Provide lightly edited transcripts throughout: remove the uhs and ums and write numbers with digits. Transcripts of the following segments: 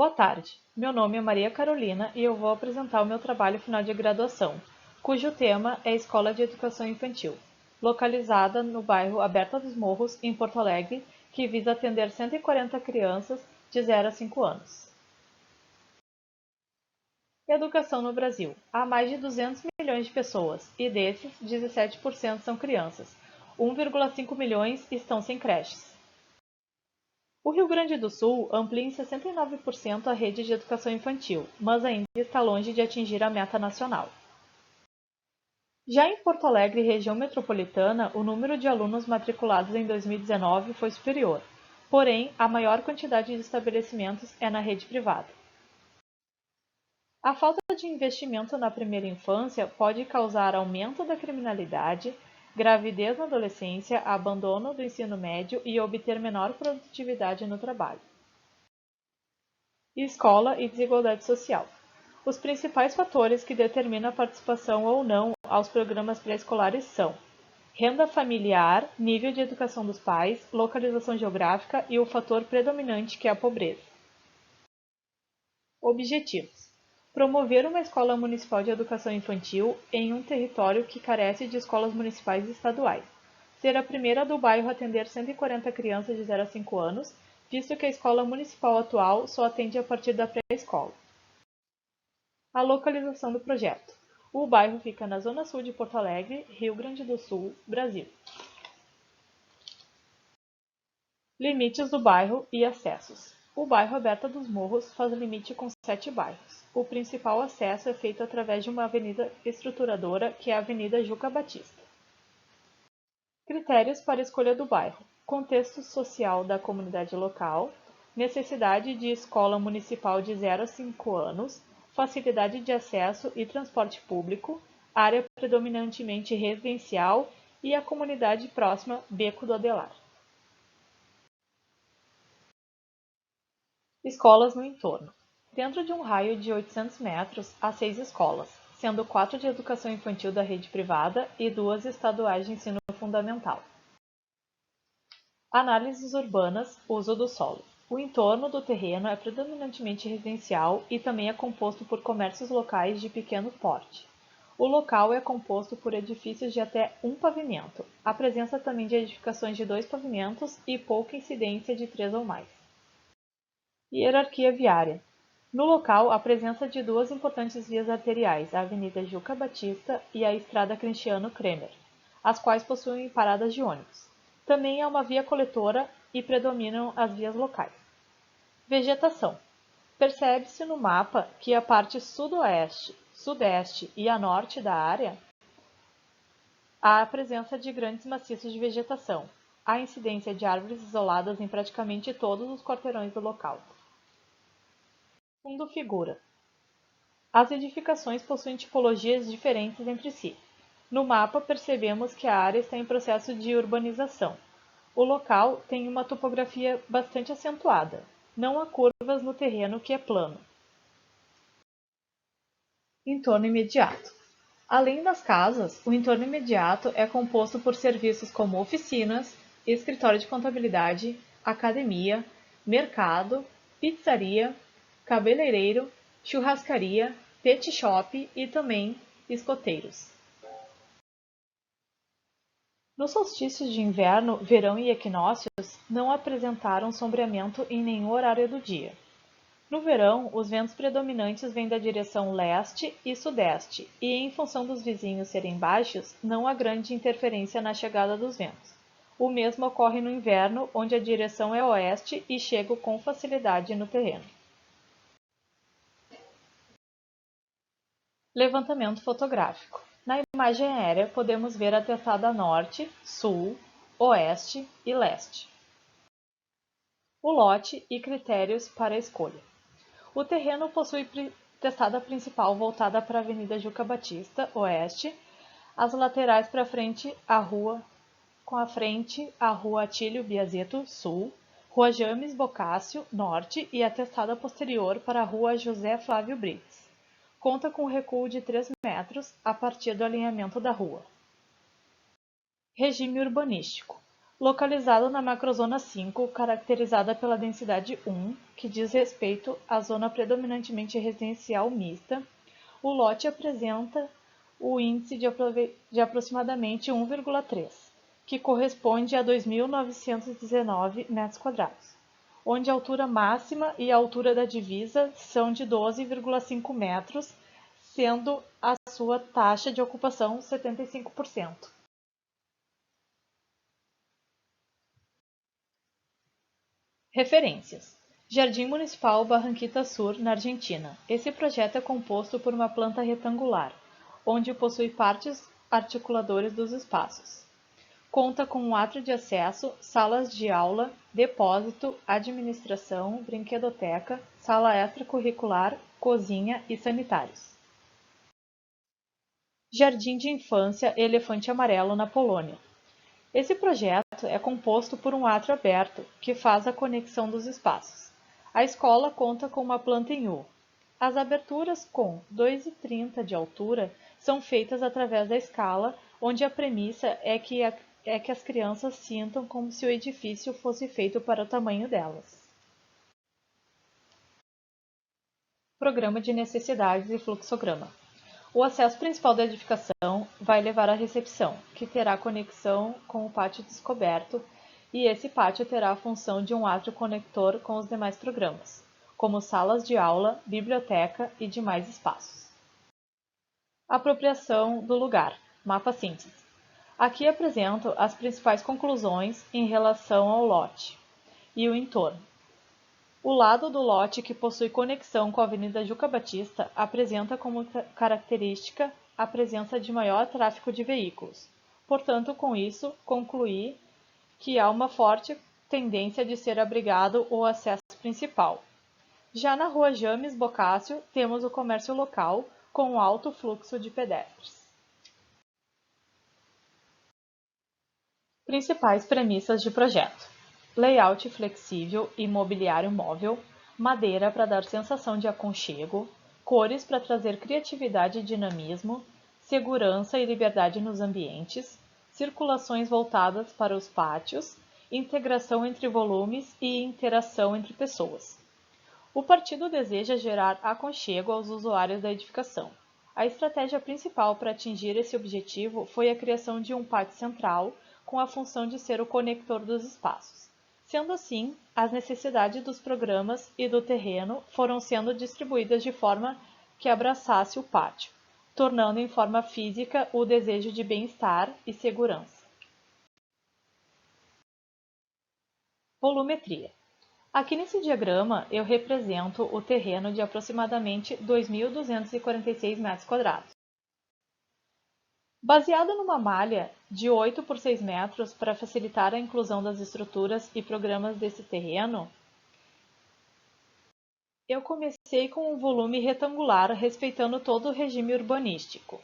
Boa tarde, meu nome é Maria Carolina e eu vou apresentar o meu trabalho final de graduação, cujo tema é Escola de Educação Infantil, localizada no bairro Aberta dos Morros, em Porto Alegre, que visa atender 140 crianças de 0 a 5 anos. Educação no Brasil. Há mais de 200 milhões de pessoas, e desses, 17% são crianças. 1,5 milhões estão sem creches. O Rio Grande do Sul amplia em 69% a rede de educação infantil, mas ainda está longe de atingir a meta nacional. Já em Porto Alegre, região metropolitana, o número de alunos matriculados em 2019 foi superior, porém, a maior quantidade de estabelecimentos é na rede privada. A falta de investimento na primeira infância pode causar aumento da criminalidade, gravidez na adolescência, abandono do ensino médio e obter menor produtividade no trabalho. Escola e desigualdade social. Os principais fatores que determinam a participação ou não aos programas pré-escolares são renda familiar, nível de educação dos pais, localização geográfica e o fator predominante que é a pobreza. Objetivos: promover uma escola municipal de educação infantil em um território que carece de escolas municipais e estaduais. Ser a primeira do bairro a atender 140 crianças de 0 a 5 anos, visto que a escola municipal atual só atende a partir da pré-escola. A localização do projeto. O bairro fica na zona sul de Porto Alegre, Rio Grande do Sul, Brasil. Limites do bairro e acessos. O bairro Aberta dos Morros faz limite com 7 bairros. O principal acesso é feito através de uma avenida estruturadora, que é a Avenida Juca Batista. Critérios para a escolha do bairro: contexto social da comunidade local, necessidade de escola municipal de 0 a 5 anos, facilidade de acesso e transporte público, área predominantemente residencial e a comunidade próxima Beco do Adelar. Escolas no entorno. Dentro de um raio de 800 metros, há 6 escolas, sendo 4 de educação infantil da rede privada e 2 estaduais de ensino fundamental. Análises urbanas, uso do solo. O entorno do terreno é predominantemente residencial e também é composto por comércios locais de pequeno porte. O local é composto por edifícios de até um pavimento. Há presença também de edificações de 2 pavimentos e pouca incidência de 3 ou mais. Hierarquia viária. No local, a presença de 2 importantes vias arteriais, a Avenida Juca Batista e a Estrada Cristiano Kremer, as quais possuem paradas de ônibus. Também há uma via coletora e predominam as vias locais. Vegetação. Percebe-se no mapa que a parte sudoeste, sudeste e a norte da área há a presença de grandes maciços de vegetação. Há incidência de árvores isoladas em praticamente todos os quarteirões do local. Fundo figura. As edificações possuem tipologias diferentes entre si. No mapa percebemos que a área está em processo de urbanização. O local tem uma topografia bastante acentuada. Não há curvas no terreno, que é plano. Entorno imediato. Além das casas, o entorno imediato é composto por serviços como oficinas, escritório de contabilidade, academia, mercado, pizzaria, cabeleireiro, churrascaria, pet shop e também escoteiros. Nos solstícios de inverno, verão e equinócios não apresentaram sombreamento em nenhum horário do dia. No verão, os ventos predominantes vêm da direção leste e sudeste, e em função dos vizinhos serem baixos, não há grande interferência na chegada dos ventos. O mesmo ocorre no inverno, onde a direção é oeste e chega com facilidade no terreno. Levantamento fotográfico. Na imagem aérea, podemos ver a testada norte, sul, oeste e leste. O lote e critérios para a escolha. O terreno possui testada principal voltada para a Avenida Juca Batista, oeste, as laterais para frente a rua, com a frente a Rua Atílio Biazzetto, sul, Rua James Bocácio, norte, e a testada posterior para a Rua José Flávio Brits. Conta com recuo de 3 metros a partir do alinhamento da rua. Regime urbanístico. localizado na macrozona 5, caracterizada pela densidade 1, que diz respeito à zona predominantemente residencial mista. O lote apresenta o índice de aproximadamente 1,3, que corresponde a 2.919 metros quadrados, onde a altura máxima e a altura da divisa são de 12,5 metros, sendo a sua taxa de ocupação 75%. Referências: Jardim Municipal Barranquita Sur, na Argentina. Esse projeto é composto por uma planta retangular, onde possui partes articuladoras dos espaços. Conta com um átrio de acesso, salas de aula, depósito, administração, brinquedoteca, sala extracurricular, cozinha e sanitários. Jardim de Infância Elefante Amarelo, na Polônia. Esse projeto é composto por um átrio aberto, que faz a conexão dos espaços. A escola conta com uma planta em U. As aberturas com 2,30 de altura são feitas através da escala, onde a premissa é que as crianças sintam como se o edifício fosse feito para o tamanho delas. Programa de necessidades e fluxograma. O acesso principal da edificação vai levar à recepção, que terá conexão com o pátio descoberto, e esse pátio terá a função de um átrio conector com os demais programas, como salas de aula, biblioteca e demais espaços. Apropriação do lugar. Mapa síntese. Aqui apresento as principais conclusões em relação ao lote e o entorno. O lado do lote que possui conexão com a Avenida Juca Batista apresenta como característica a presença de maior tráfego de veículos. Portanto, com isso, concluí que há uma forte tendência de ser abrigado o acesso principal. Já na rua James Boccaccio, temos o comércio local com alto fluxo de pedestres. Principais premissas de projeto: layout flexível e mobiliário móvel, madeira para dar sensação de aconchego, cores para trazer criatividade e dinamismo, segurança e liberdade nos ambientes, circulações voltadas para os pátios, integração entre volumes e interação entre pessoas. O partido deseja gerar aconchego aos usuários da edificação. A estratégia principal para atingir esse objetivo foi a criação de um pátio central com a função de ser o conector dos espaços. Sendo assim, as necessidades dos programas e do terreno foram sendo distribuídas de forma que abraçasse o pátio, tornando em forma física o desejo de bem-estar e segurança. Volumetria. Aqui nesse diagrama eu represento o terreno de aproximadamente 2.246 metros quadrados. Baseado numa malha de 8 por 6 metros para facilitar a inclusão das estruturas e programas desse terreno, eu comecei com um volume retangular respeitando todo o regime urbanístico.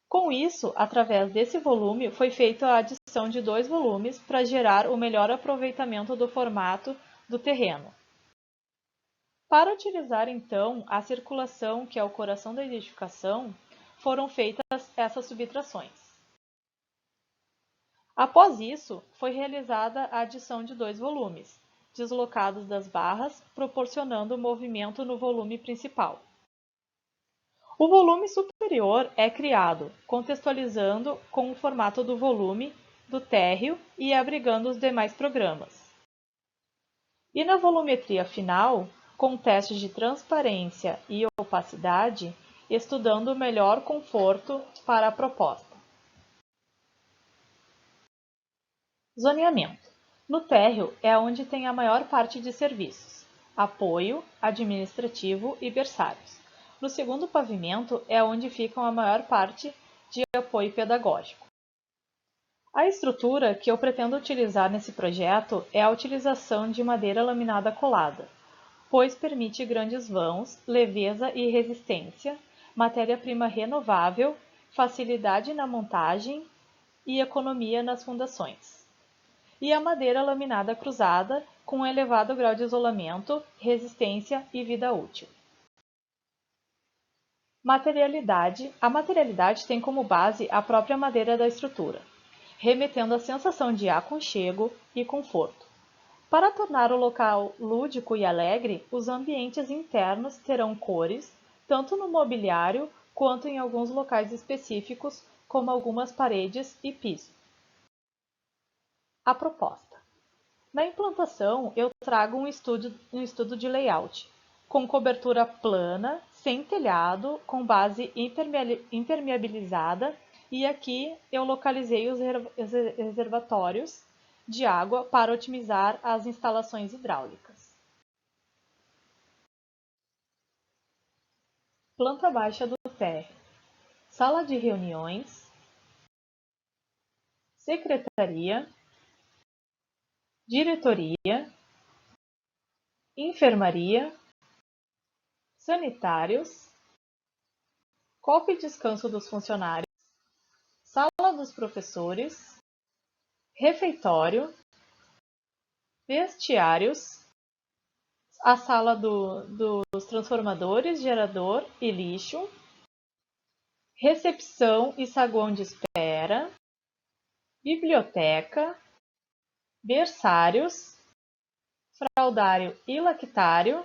Com isso, através desse volume, foi feita a adição de 2 volumes para gerar o melhor aproveitamento do formato do terreno. Para utilizar então a circulação, que é o coração da edificação, foram feitas essas subtrações. Após isso, foi realizada a adição de 2 volumes, deslocados das barras, proporcionando movimento no volume principal. O volume superior é criado, contextualizando com o formato do volume do térreo e abrigando os demais programas. E na volumetria final, com testes de transparência e opacidade, estudando o melhor conforto para a proposta. Zoneamento. No térreo é onde tem a maior parte de serviços, apoio, administrativo e berçários. No segundo pavimento é onde ficam a maior parte de apoio pedagógico. A estrutura que eu pretendo utilizar nesse projeto é a utilização de madeira laminada colada, pois permite grandes vãos, leveza e resistência, matéria-prima renovável, facilidade na montagem e economia nas fundações. E a madeira laminada cruzada, com um elevado grau de isolamento, resistência e vida útil. Materialidade. A materialidade tem como base a própria madeira da estrutura. remetendo à sensação de aconchego e conforto. Para tornar o local lúdico e alegre, os ambientes internos terão cores, tanto no mobiliário quanto em alguns locais específicos, como algumas paredes e piso. A proposta. Na implantação, eu trago um estudo de layout, com cobertura plana, sem telhado, com base impermeabilizada, e aqui eu localizei os reservatórios de água para otimizar as instalações hidráulicas. Planta baixa do térreo. Sala de reuniões, secretaria, diretoria, enfermaria, sanitários, copa e descanso dos funcionários, sala dos professores, refeitório, vestiários, a sala dos transformadores, gerador e lixo, recepção e saguão de espera, biblioteca, berçários, fraldário e lactário,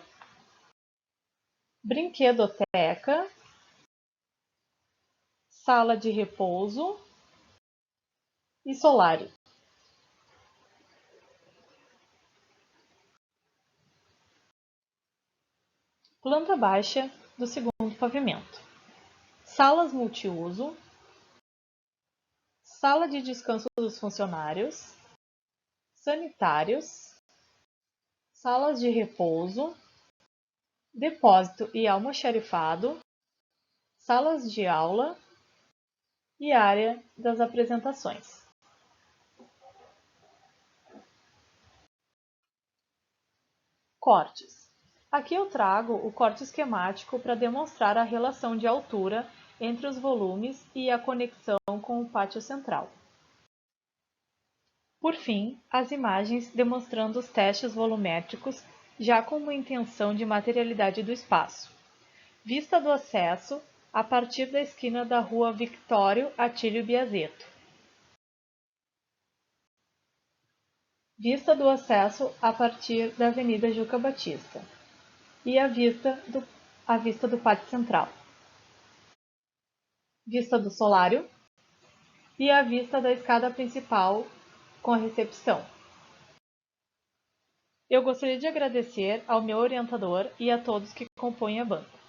brinquedoteca, sala de repouso e solário. Planta baixa do segundo pavimento. Salas multiuso, sala de descanso dos funcionários, sanitários, salas de repouso, depósito e almoxarifado, salas de aula e área das apresentações. Cortes. Aqui eu trago o corte esquemático para demonstrar a relação de altura entre os volumes e a conexão com o pátio central. Por fim, as imagens demonstrando os testes volumétricos já com uma intenção de materialidade do espaço. Vista do acesso a partir da esquina da rua Victório Atílio Biazeto. Vista do acesso a partir da Avenida Juca Batista. E a vista do pátio central. Vista do solário e a vista da escada principal com a recepção. Eu gostaria de agradecer ao meu orientador e a todos que compõem a banca.